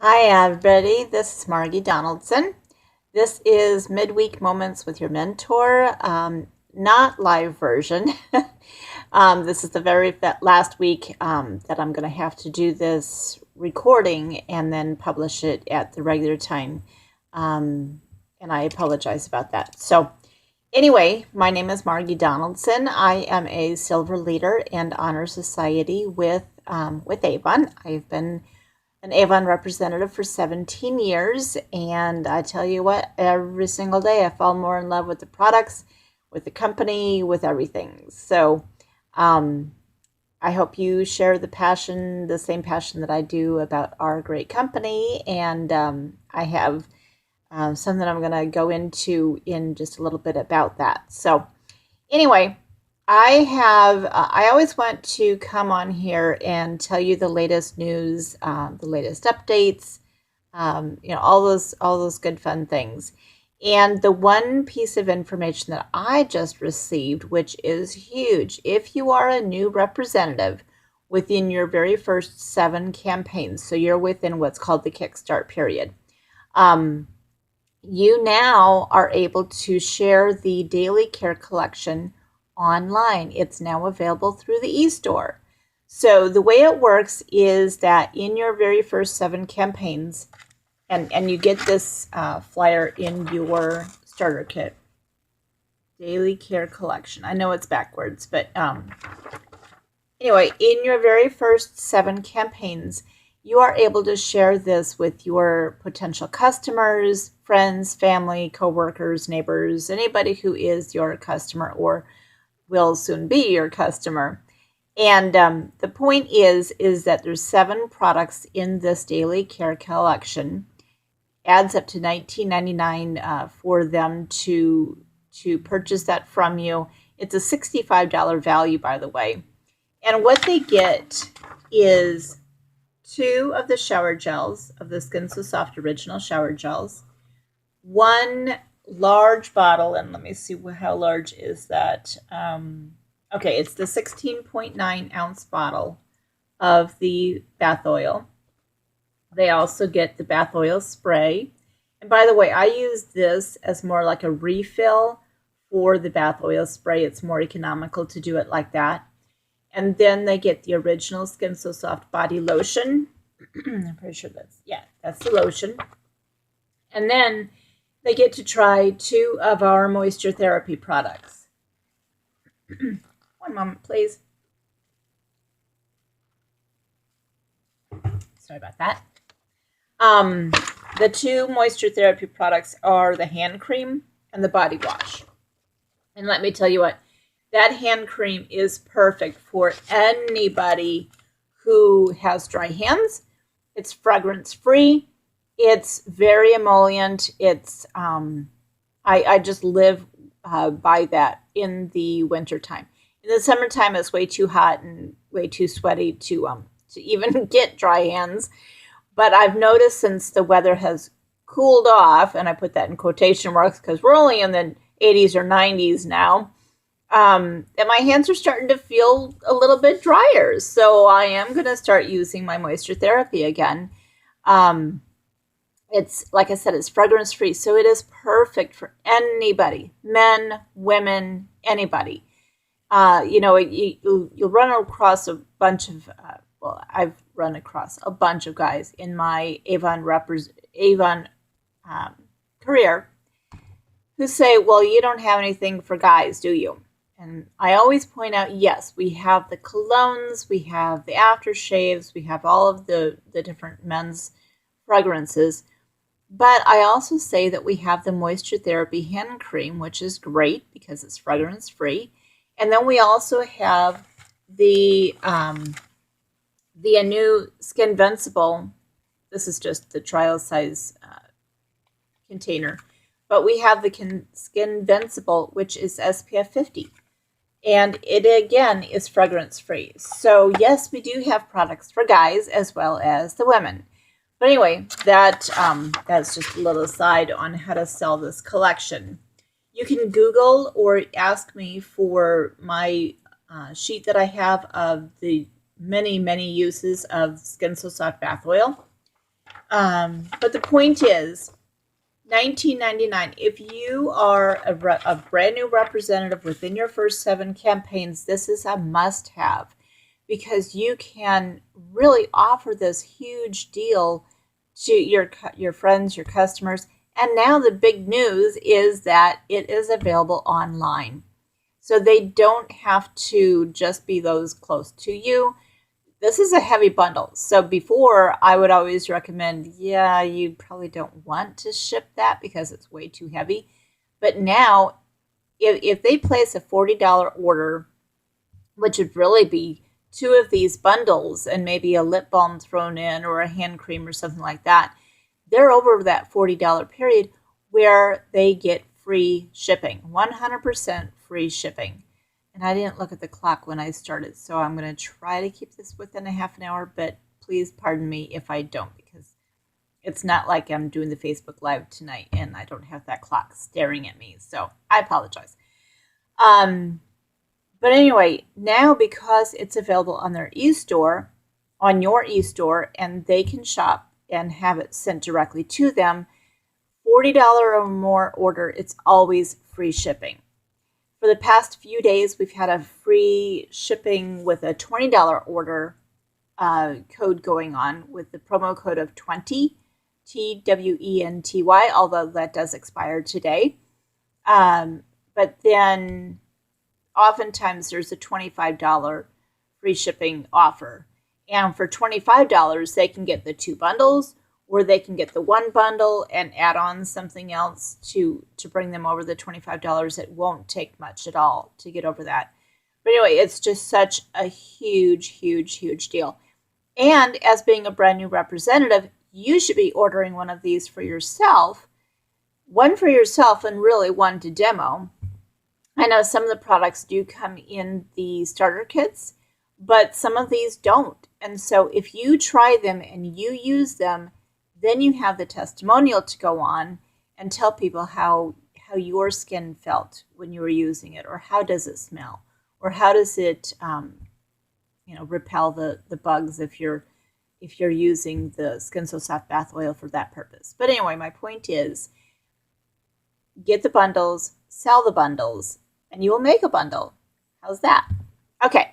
Hi, everybody. This is Margie Donaldson. This is Midweek Moments with your mentor, not live version. This is the very last week that I'm going to have to do this recording and then publish it at the regular time. And I apologize about that. So, anyway, my name is Margie Donaldson. I am a Silver Leader and Honor Society with Avon. I've been an Avon representative for 17 years, and I tell you what, every single day I fall more in love with the products, with the company, with everything. So I hope you share the same passion that I do about our great company, and I have something I'm going to go into in just a little bit about that. So anyway, I always want to come on here and tell you the latest news, the latest updates, all those good fun things. And the one piece of information that I just received, which is huge, if you are a new representative within your very first 7 campaigns, so you're within what's called the Kickstart period, you now are able to share the Daily Care Collection online. It's now available through the e-store. So the way it works is that in your very first 7 campaigns, and you get this flyer in your starter kit, Daily Care Collection. I know it's backwards, but anyway, in your very first 7 campaigns, you are able to share this with your potential customers, friends, family, coworkers, neighbors, anybody who is your customer or will soon be your customer. And the point is that there's 7 products in this Daily Care Collection. Adds up to $19.99 for them to purchase that from you. It's a $65 value, by the way. And what they get is 2 of the shower gels, of the Skin So Soft Original Shower Gels, 1 large bottle, and let me see how large is that. Okay, it's the 16.9 ounce bottle of the bath oil. They also get the bath oil spray. And by the way, I use this as more like a refill for the bath oil spray. It's more economical to do it like that. And then they get the original Skin So Soft body lotion. I'm pretty sure that's the lotion. And then they get to try 2 of our moisture therapy products. One moment, please. Sorry about that. The 2 moisture therapy products are the hand cream and the body wash. And let me tell you what, that hand cream is perfect for anybody who has dry hands. It's fragrance free. It's very emollient. It's I just live by that in the wintertime. In the summertime, it's way too hot and way too sweaty to even get dry hands. But I've noticed since the weather has cooled off, and I put that in quotation marks because we're only in the 80s or 90s now, that my hands are starting to feel a little bit drier. So I am going to start using my moisture therapy again. It's, like I said, it's fragrance free. So it is perfect for anybody, men, women, anybody. You'll run across a bunch of, I've run across a bunch of guys in my Avon career who say, well, you don't have anything for guys, do you? And I always point out, yes, we have the colognes, we have the aftershaves, we have all of the different men's fragrances. But I also say that we have the moisture therapy hand cream, which is great because it's fragrance free. And then we also have the new Skin Vincible. This is just the trial size container. But we have the Skin Vincible, which is SPF 50. And it, again, is fragrance free. So, yes, we do have products for guys as well as the women. But anyway, that's just a little aside on how to sell this collection. You can Google or ask me for my sheet that I have of the many, many uses of Skin So Soft bath oil. But the point is, $19.99. If you are a brand new representative within your first 7 campaigns, this is a must-have because you can really offer this huge deal to your friends, your customers. And now the big news is that it is available online. So they don't have to just be those close to you. This is a heavy bundle. So before, I would always recommend, yeah, you probably don't want to ship that because it's way too heavy. But now, if they place a $40 order, which would really be 2 of these bundles and maybe a lip balm thrown in or a hand cream or something like that, they're over that $40 period where they get free shipping, 100% free shipping. And I didn't look at the clock when I started, so I'm going to try to keep this within a half an hour, but please pardon me if I don't, because it's not like I'm doing the Facebook Live tonight and I don't have that clock staring at me, so I apologize. But anyway, now because it's available on their e-store, on your e-store, and they can shop and have it sent directly to them, $40 or more order, it's always free shipping. For the past few days, we've had a free shipping with a $20 order code going on with the promo code of 20, TWENTY, although that does expire today. But then oftentimes there's a $25 free shipping offer. And for $25, they can get the 2 bundles, or they can get the 1 bundle and add on something else to bring them over the $25. It won't take much at all to get over that. But anyway, it's just such a huge, huge, huge deal. And as being a brand new representative, you should be ordering one of these for yourself, one for yourself and really one to demo. I know some of the products do come in the starter kits, but some of these don't. And so if you try them and you use them, then you have the testimonial to go on and tell people how your skin felt when you were using it, or how does it smell, or how does it repel the bugs if you're using the Skin So Soft bath oil for that purpose. But anyway, my point is, get the bundles, sell the bundles, and you will make a bundle. How's that? Okay.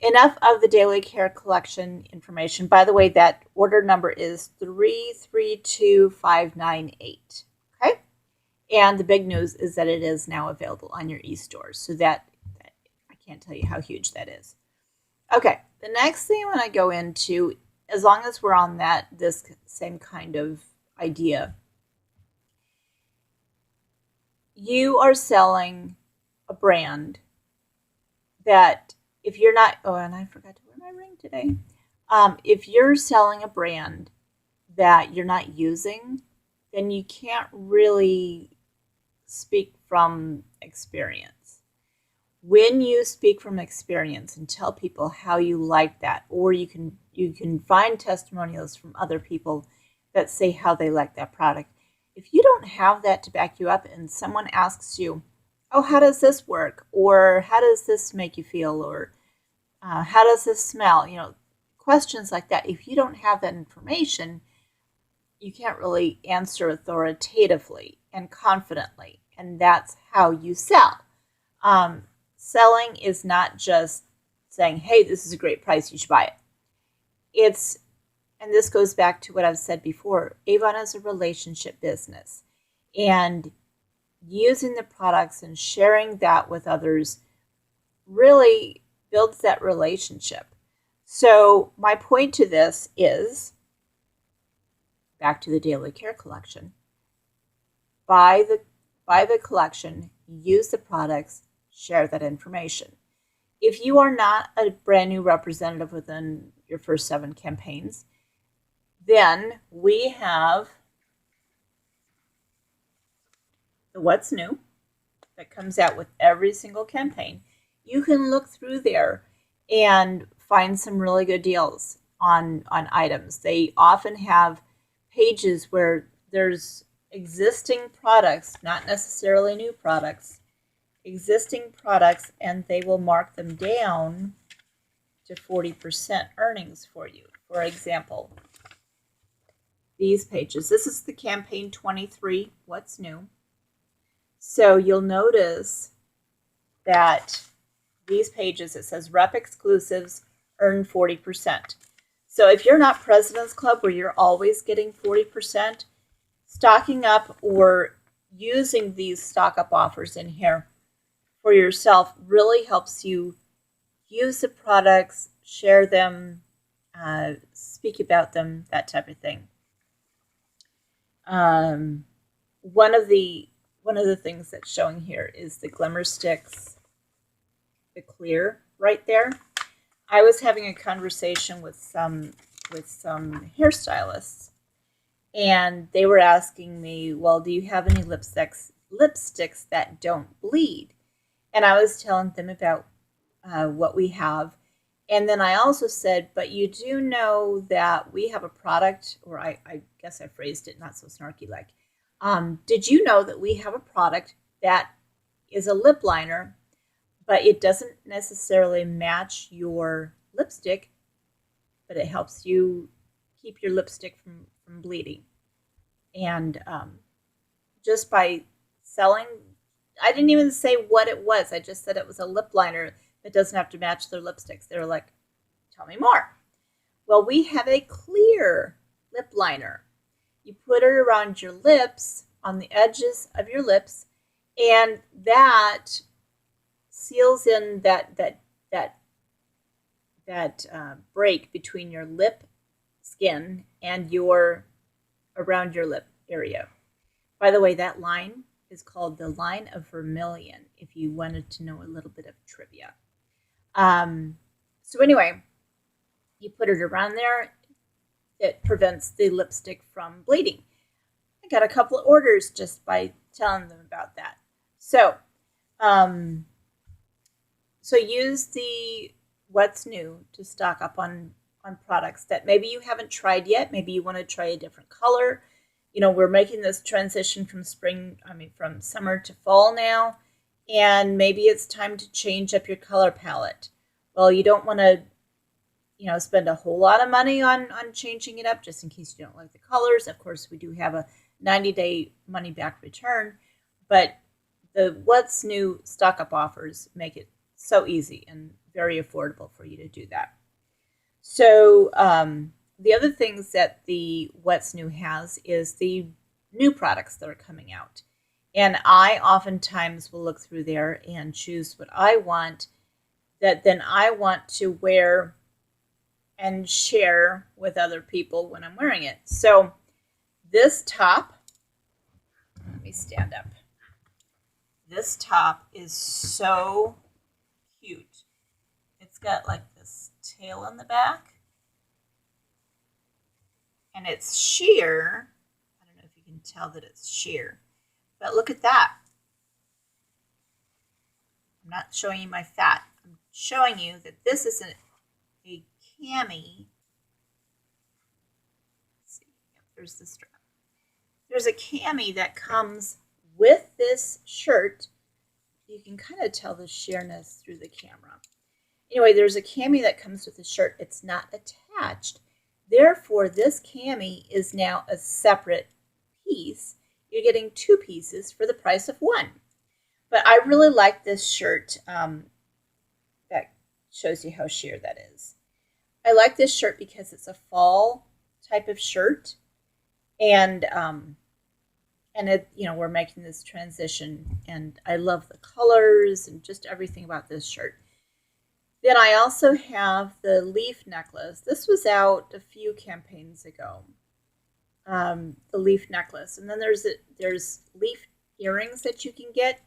Enough of the Daily Care Collection information. By the way, that order number is 332598. Okay? And the big news is that it is now available on your e-stores. So that I can't tell you how huge that is. Okay, the next thing I want to go into, as long as we're on this same kind of idea, you are selling a brand that if you're not, and I forgot to wear my ring today. If you're selling a brand that you're not using, then you can't really speak from experience. When you speak from experience and tell people how you like that, or you can find testimonials from other people that say how they like that product. If you don't have that to back you up and someone asks you, oh, how does this work? Or how does this make you feel? Or how does this smell? Questions like that. If you don't have that information, you can't really answer authoritatively and confidently. And that's how you sell. Selling is not just saying, hey, this is a great price, you should buy it. And this goes back to what I've said before, Avon is a relationship business. And using the products and sharing that with others really builds that relationship. So my point to this is, back to the Daily Care Collection, buy the collection, use the products, share that information. If you are not a brand new representative within your first 7 campaigns, then we have the What's New that comes out with every single campaign. You can look through there and find some really good deals on items. They often have pages where there's existing products, not necessarily new products, existing products, and they will mark them down to 40% earnings for you. For example, these pages. This is the campaign 23, What's New. So you'll notice that these pages, it says rep exclusives, earn 40%. So if you're not President's Club where you're always getting 40%, stocking up or using these stock up offers in here for yourself really helps you use the products, share them, speak about them, that type of thing. One of the things that's showing here is the Glimmer Sticks, the clear right there. I was having a conversation with some hairstylists, and they were asking me, well, do you have any lipsticks that don't bleed? And I was telling them about what we have. And then I also said, but you do know that we have a product, or I guess I phrased it not so snarky like, did you know that we have a product that is a lip liner, but it doesn't necessarily match your lipstick, but it helps you keep your lipstick from bleeding. And just by selling, I didn't even say what it was. I just said it was a lip liner that doesn't have to match their lipsticks. They were like, tell me more. Well, we have a clear lip liner. You put it around your lips, on the edges of your lips, and that seals in that break between your lip skin and around your lip area. By the way, that line is called the line of vermilion, if you wanted to know a little bit of trivia. So anyway, you put it around there. It prevents the lipstick from bleeding. I got a couple of orders just by telling them about that. So, so use the What's New to stock up on products that maybe you haven't tried yet. Maybe you want to try a different color. You know, we're making this transition from from summer to fall now, and maybe it's time to change up your color palette. Well, you don't want to, spend a whole lot of money on changing it up just in case you don't like the colors. Of course, we do have a 90-day money-back return, but the What's New stock-up offers make it so easy and very affordable for you to do that. So the other things that the What's New has is the new products that are coming out. And I oftentimes will look through there and choose what I want that then I want to wear and share with other people when I'm wearing it. So this top, let me stand up. This top is so cute. It's got like this tail on the back, and it's sheer. I don't know if you can tell that it's sheer, but look at that. I'm not showing you my fat. I'm showing you that this isn't a cami. Let's see. Yep, there's the strap. There's a cami that comes with this shirt. You can kind of tell the sheerness through the camera. Anyway, there's a cami that comes with the shirt. It's not attached. Therefore, this cami is now a separate piece. You're getting two pieces for the price of one. But I really like this shirt that shows you how sheer that is. I like this shirt because it's a fall type of shirt, and it, we're making this transition, and I love the colors and just everything about this shirt. Then I also have the leaf necklace. This was out a few campaigns ago. The leaf necklace, and then there's leaf earrings that you can get,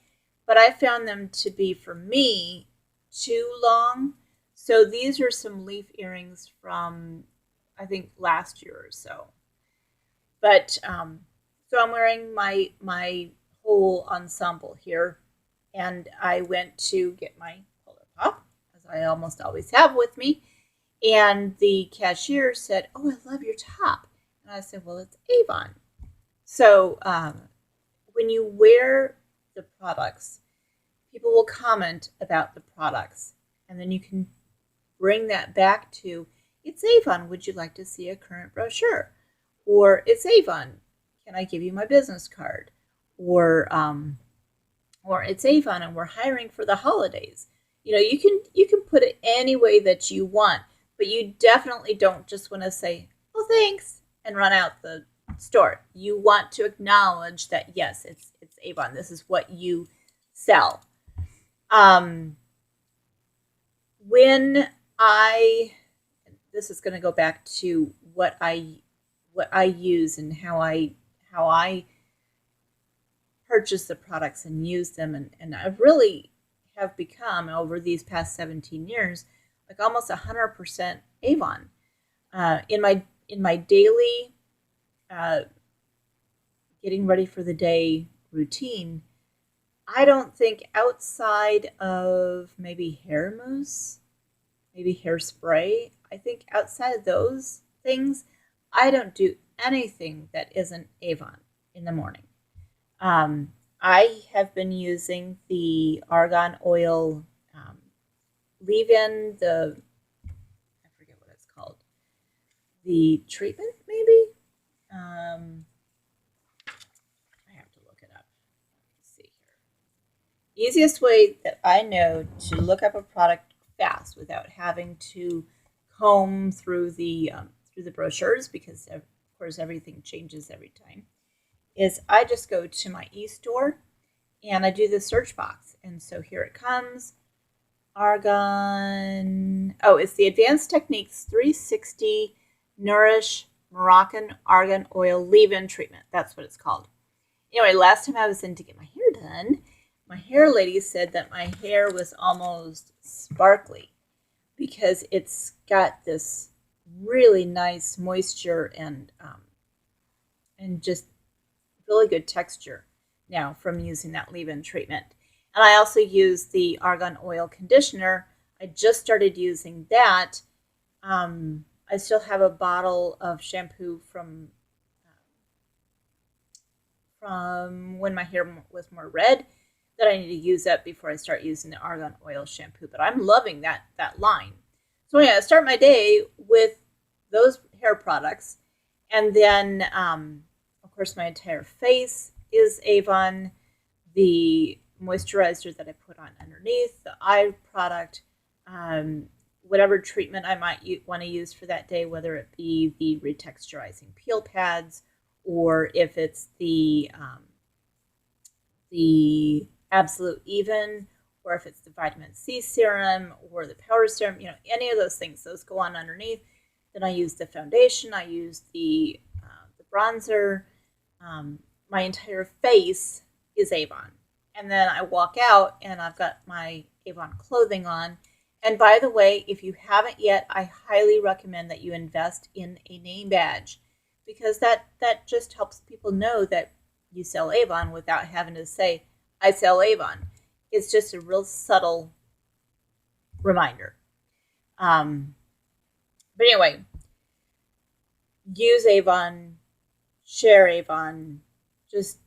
but I found them to be, for me, too long. So these are some leaf earrings from, I think, last year or so. But so I'm wearing my whole ensemble here, and I went to get my Polar Pop, as I almost always have with me, and the cashier said, "Oh, I love your top." And I said, "Well, it's Avon." So when you wear the products, people will comment about the products, and then you can bring that back to, "It's Avon. Would you like to see a current brochure?" Or it's Avon. Can I give you my business card? Or it's Avon and we're hiring for the holidays. You can put it any way that you want, but you definitely don't just want to say, "Oh, thanks," and run out the store. You want to acknowledge that yes, it's Avon. This is what you sell. Um, when I this is going to go back to what I use and how I purchase the products and use them, and I really have become over these past 17 years like almost 100% Avon in my daily uh, getting ready for the day routine. I don't think outside of maybe hair mousse, maybe hairspray. I think outside of those things, I don't do anything that isn't Avon in the morning. Um, I have been using the argan oil leave-in, I forget what it's called, the treatment maybe. I have to look it up. Let's see here. Easiest way that I know to look up a product fast without having to comb through the brochures, because of course everything changes every time, is I just go to my e-store and I do the search box. And so here it comes. Argan. Oh, it's the Advanced Techniques 360 Nourish Moroccan Argan Oil Leave-In Treatment. That's what it's called. Anyway, last time I was in to get my hair done, my hair lady said that my hair was almost sparkly because it's got this really nice moisture and just really good texture now from using that leave-in treatment. And I also use the argan oil conditioner. I just started using that. I still have a bottle of shampoo from when my hair was more red that I need to use up before I start using the argan oil shampoo. But I'm loving that line. So yeah, I start my day with those hair products, and then of course my entire face is Avon. The moisturizer that I put on underneath, the eye product, whatever treatment I might want to use for that day, whether it be the retexturizing peel pads or if it's the Absolute Even, or if it's the vitamin C serum or the power serum, any of those things, those go on underneath. Then I use the foundation, I use the bronzer. My entire face is Avon. And then I walk out and I've got my Avon clothing on. And by the way, if you haven't yet, I highly recommend that you invest in a name badge, because that just helps people know that you sell Avon without having to say, I sell Avon. It's just a real subtle reminder. But anyway, use Avon, share Avon. Just,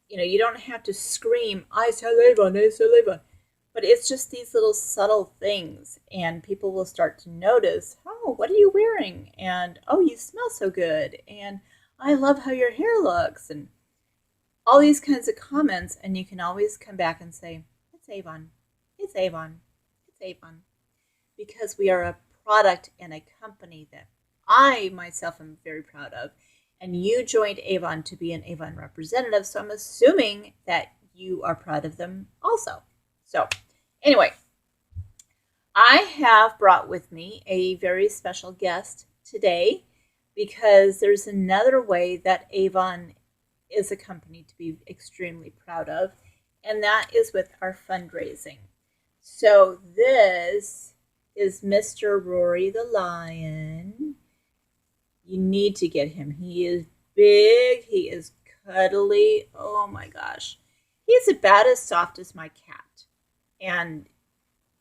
you don't have to scream, I sell Avon, I sell Avon. But it's just these little subtle things, and people will start to notice, oh, what are you wearing? And, oh, you smell so good. And I love how your hair looks. And all these kinds of comments, and you can always come back and say, it's Avon, it's Avon, it's Avon. Because we are a product and a company that I myself am very proud of. And you joined Avon to be an Avon representative, so I'm assuming that you are proud of them also. So anyway, I have brought with me a very special guest today, because there's another way that Avon is a company to be extremely proud of, and that is with our fundraising. So this is Mr. Rory the Lion. You need to get him. He is big. He is cuddly. Oh my gosh. He's about as soft as my cat. And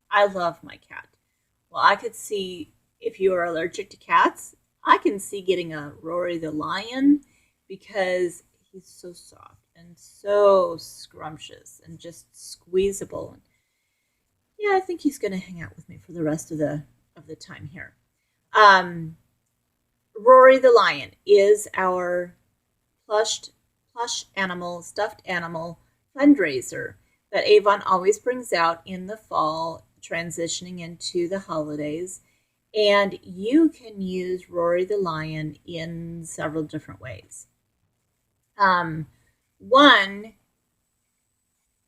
I love my cat. Well, I could see, if you are allergic to cats, I can see getting a Rory the Lion, because he's so soft and so scrumptious and just squeezable. And yeah, I think he's going to hang out with me for the rest of the time here. Rory the Lion is our plush animal, stuffed animal fundraiser that Avon always brings out in the fall, transitioning into the holidays. And you can use Rory the Lion in several different ways. One,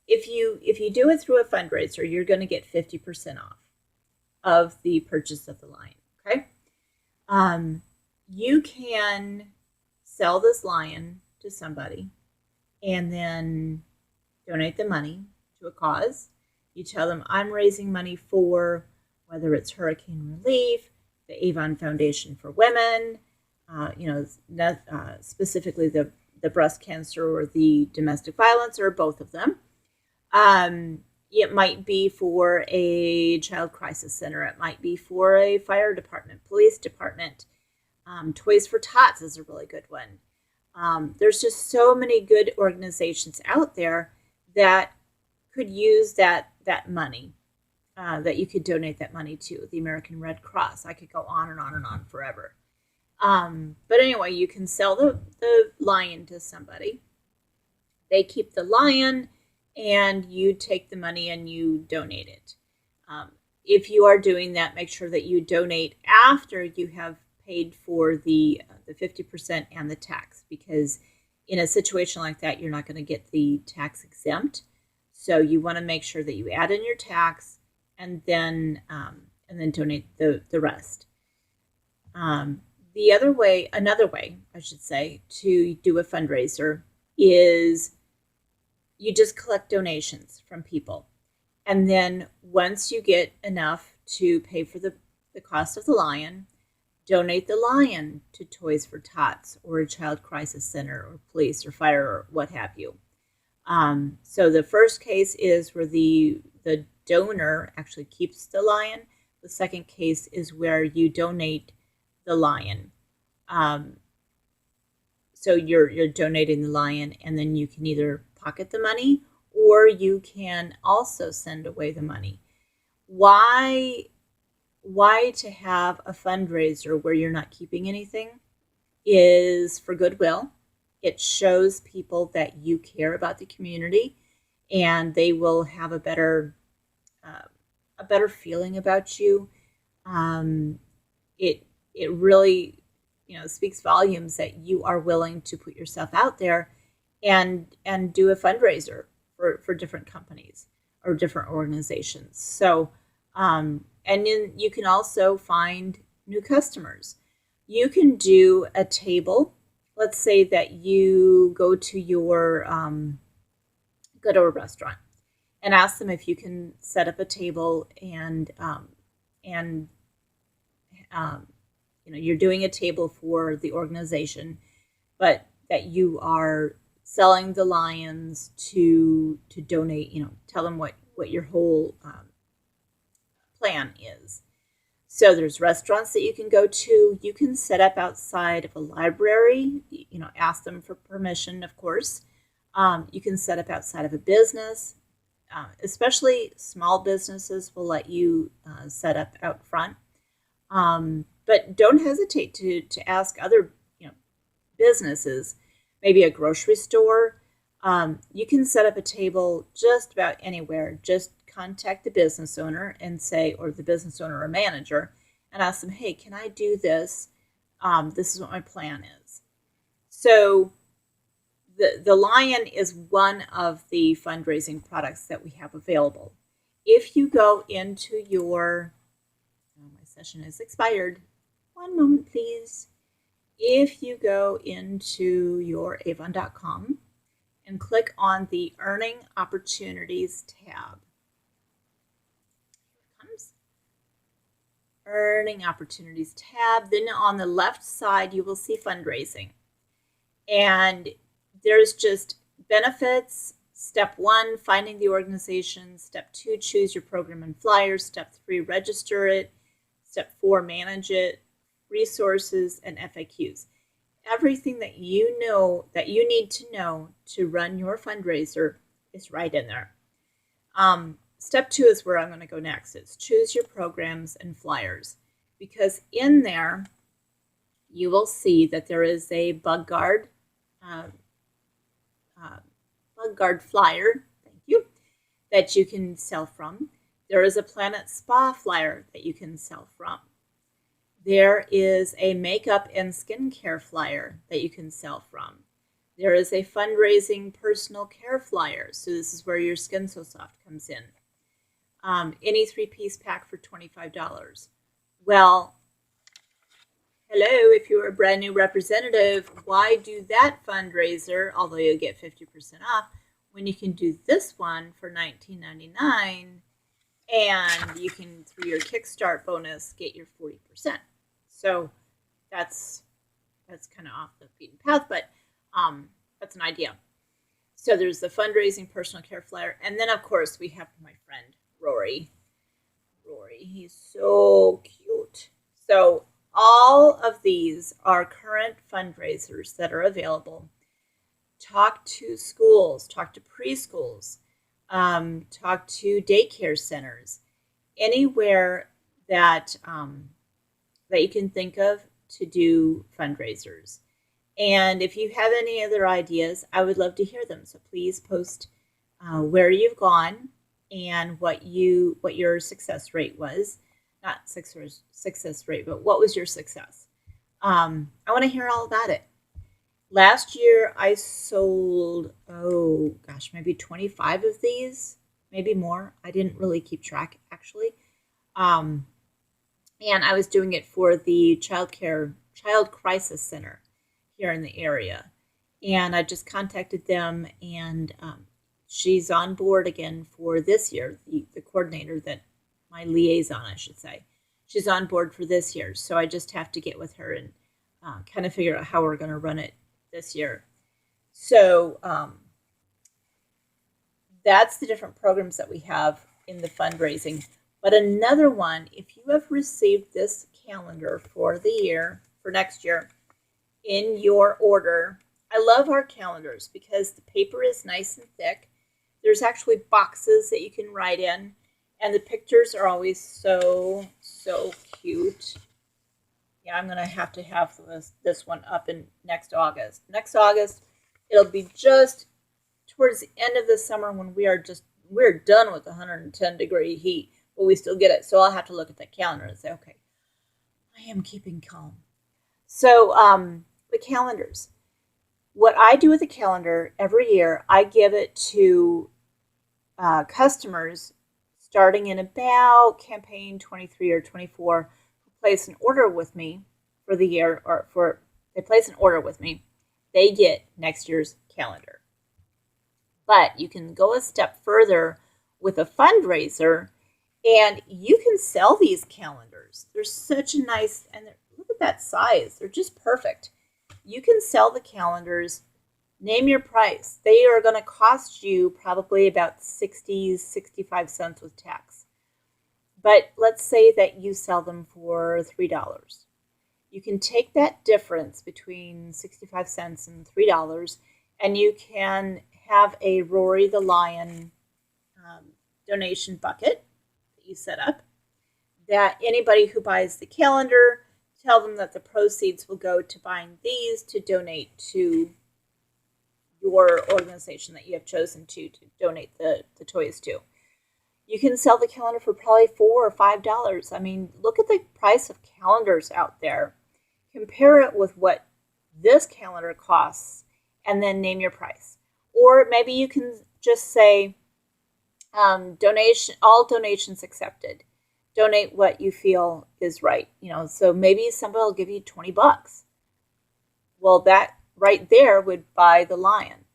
if you do it through a fundraiser, you're going to get 50% off of the purchase of the lion. Okay. You can sell this lion to somebody and then donate the money to a cause. You tell them, I'm raising money for whether it's hurricane relief, the Avon Foundation for Women, specifically the breast cancer or the domestic violence, or both of them. It might be for a child crisis center. It might be for a fire department, police department. Toys for Tots is a really good one. There's just so many good organizations out there that could use that money, that you could donate that money to. The American Red Cross. I could go on and on and on forever. But anyway, you can sell the lion to somebody. They keep the lion, and you take the money and you donate it. If you are doing that, make sure that you donate after you have paid for the 50% and the tax, because in a situation like that, you're not going to get the tax exempt. So you want to make sure that you add in your tax and then donate the rest. Another way, I should say, to do a fundraiser is you just collect donations from people. And then once you get enough to pay for the cost of the lion, donate the lion to Toys for Tots or a child crisis center or police or fire or what have you. So the first case is where the donor actually keeps the lion. The second case is where you donate the lion. So you're donating the lion, and then you can either pocket the money or you can also send away the money. Why to have a fundraiser where you're not keeping anything is for goodwill. It shows people that you care about the community, and they will have a better feeling about you. It really speaks volumes that you are willing to put yourself out there and do a fundraiser for different companies or different organizations. So and then you can also find new customers. You can do a table. Let's say that you go to a restaurant and ask them if you can set up a table and you're doing a table for the organization, but that you are selling the lions to donate. Tell them what your whole plan is. So there's restaurants that you can go to. You can set up outside of a library. Ask them for permission, of course. You can set up outside of a business. Especially small businesses will let you set up out front. But don't hesitate to ask other businesses, maybe a grocery store. You can set up a table just about anywhere. Just contact the business owner and say, or the business owner or manager, and ask them, hey, can I do this? This is what my plan is. So the lion is one of the fundraising products that we have available. If you go into my session is expired. One moment, please. If you go into your avon.com and click on the Earning Opportunities tab. Here it comes. Earning Opportunities tab. Then on the left side, you will see Fundraising. And there's just benefits. Step 1, finding the organization. Step 2, choose your program and flyers. Step 3, register it. Step 4, manage it. Resources and FAQs. Everything that you need to know to run your fundraiser is right in there. Step 2 is where I'm going to go next. It's choose your programs and flyers, because in there you will see that there is a uh, bug guard flyer, thank you, that you can sell from. There is a Planet Spa flyer that you can sell from. There is a makeup and skincare flyer that you can sell from. There is a fundraising personal care flyer. So this is where your Skin So Soft comes in. Any 3-piece pack for $25. Well, hello, if you're a brand new representative, why do that fundraiser, although you'll get 50% off, when you can do this one for $19.99 and you can, through your Kickstart bonus, get your 40%. So that's kind of off the beaten path, but that's an idea. So there's the fundraising personal care flyer. And then, of course, we have my friend, Rory. He's so cute. So all of these are current fundraisers that are available. Talk to schools, talk to preschools, talk to daycare centers, anywhere that that you can think of to do fundraisers. And if you have any other ideas, I would love to hear them. So please post where you've gone and what your success rate was. Not success rate, but what was your success? I want to hear all about it. Last year, I sold, maybe 25 of these, maybe more. I didn't really keep track, actually. And I was doing it for the Child Crisis Center here in the area. And I just contacted them, and she's on board again for this year, the coordinator, that my liaison, I should say. She's on board for this year. So I just have to get with her and kind of figure out how we're going to run it this year. So that's the different programs that we have in the fundraising. But another one, if you have received this calendar for the year, for next year, in your order, I love our calendars because the paper is nice and thick. There's actually boxes that you can write in, and the pictures are always so cute. Yeah, I'm going to have this one up in next August. Next August, it'll be just towards the end of the summer when we're done with 110-degree heat, but we still get it. So I'll have to look at that calendar and say, okay, I am keeping calm. So the calendars. What I do with the calendar every year, I give it to customers starting in about campaign 23 or 24 who place an order with me for the year, they place an order with me, they get next year's calendar. But you can go a step further with a fundraiser, and you can sell these calendars. They're such a nice, and look at that size. They're just perfect. You can sell the calendars. Name your price. They are going to cost you probably about 65 cents with tax. But let's say that you sell them for $3. You can take that difference between 65 cents and $3, and you can have a Rory the Lion donation bucket that you set up, that anybody who buys the calendar, tell them that the proceeds will go to buying these to donate to your organization that you have chosen to donate the toys to. You can sell the calendar for probably $4 or $5. I mean, look at the price of calendars out there. Compare it with what this calendar costs, and then name your price. Or maybe you can just say, all donations accepted. Donate what you feel is right. So maybe somebody will give you $20. Well, that right there would buy the lion.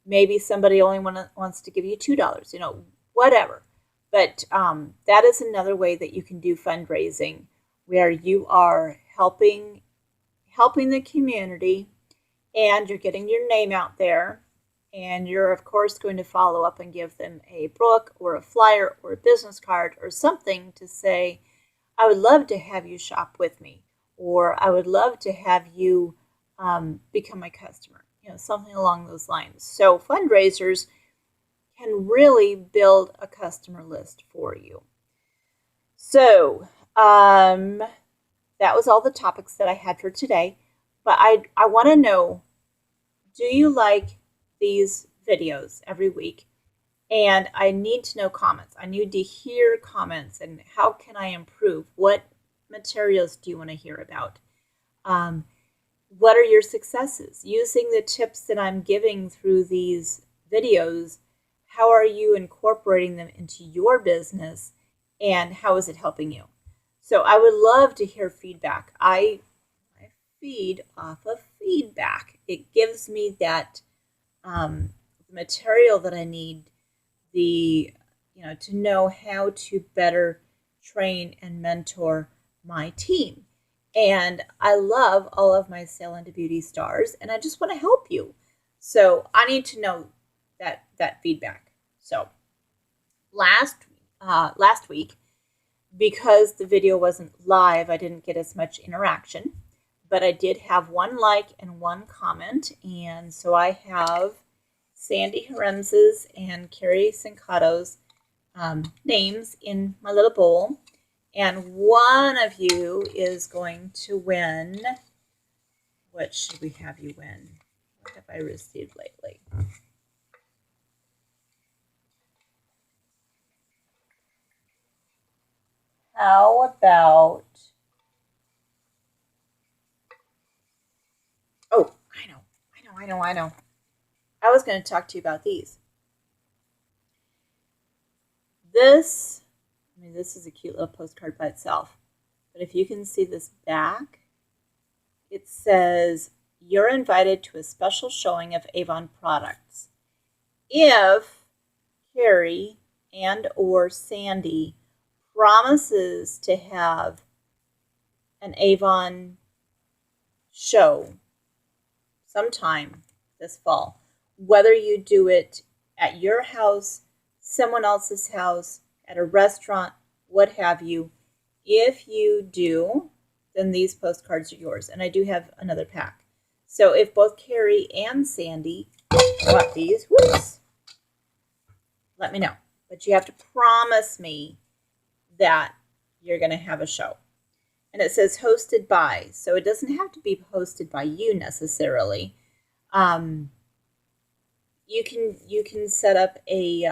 Maybe somebody only wants to give you $2, whatever. But that is another way that you can do fundraising, where you are helping the community, and you're getting your name out there, and you're, of course, going to follow up and give them a book or a flyer or a business card or something to say, I would love to have you shop with me, or I would love to have you become my customer, something along those lines. So fundraisers can really build a customer list for you. So that was all the topics that I had for today. But I want to know, do you like these videos every week? And I need to know comments. I need to hear comments and how can I improve? What materials do you want to hear about? What are your successes? Using the tips that I'm giving through these videos, how are you incorporating them into your business and how is it helping you? So I would love to hear feedback. I feed off of feedback. It gives me that material that I need, to know how to better train and mentor my team. And I love all of my Sail into Beauty stars, and I just want to help you. So I need to know that feedback. So last week, because the video wasn't live, I didn't get as much interaction, but I did have one like and one comment, and so I have Sandy Harems's and Carrie Sincato's names in my little bowl. And one of you is going to win. What should we have you win? What have I received lately? How about... Oh, I know. I was going to talk to you about these. This is a cute little postcard by itself. But if you can see this back, it says, you're invited to a special showing of Avon products. If Carrie and or Sandy promises to have an Avon show sometime this fall, whether you do it at your house, someone else's house, at a restaurant, what have you, if you do, then these postcards are yours. And I do have another pack. So if both Carrie and Sandy want these, let me know. But you have to promise me that you're going to have a show. And it says hosted by, so it doesn't have to be hosted by you necessarily. You can set up a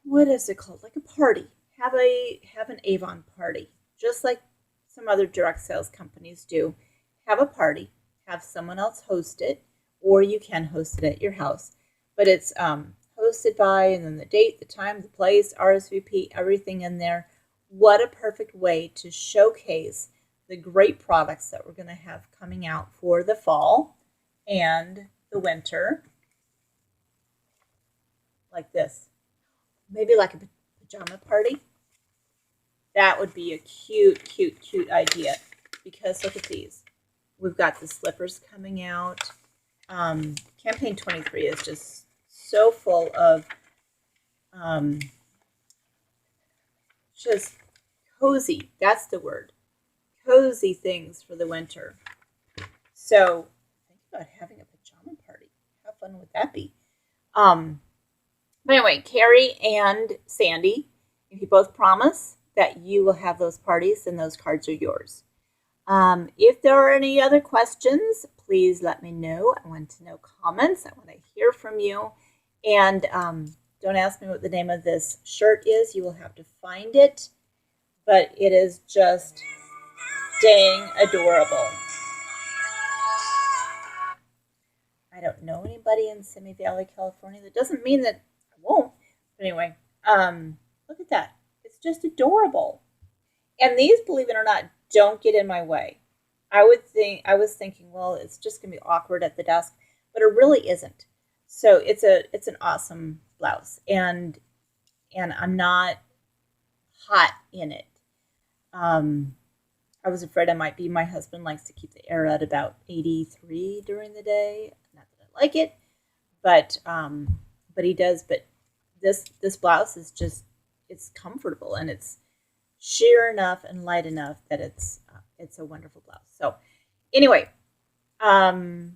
what is it called? Like a party. Have an Avon party, just like some other direct sales companies do. Have a party, have someone else host it, or you can host it at your house. But it's hosted by, and then the date, the time, the place, RSVP, everything in there. What a perfect way to showcase the great products that we're going to have coming out for the fall and the winter. Like this. Maybe like a pajama party. That would be a cute idea. Because look at these. We've got the slippers coming out. Campaign 23 is just so full of just cozy. That's the word. Cozy things for the winter. So think about having a pajama party. How fun would that be? But anyway, Carrie and Sandy, if you both promise that you will have those parties, then those cards are yours. If there are any other questions, please let me know. I want to know comments. I want to hear from you. And don't ask me what the name of this shirt is. You will have to find it. But it is just dang adorable. I don't know anybody in Simi Valley, California. That doesn't mean that I won't. But anyway, look at that. It's just adorable. And these, believe it or not, don't get in my way. I was thinking, well, it's just gonna be awkward at the desk, but it really isn't. So it's an awesome blouse, and I'm not hot in it. I was afraid I might be. My husband likes to keep the air at about 83 during the day. Not that I like it, but he does. But this blouse is just, it's comfortable, and it's sheer enough and light enough that it's a wonderful blouse. So anyway, I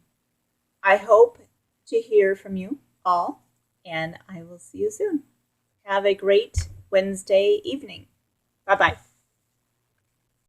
hope to hear from you all, and I will see you soon. Have a great Wednesday evening. Bye-bye.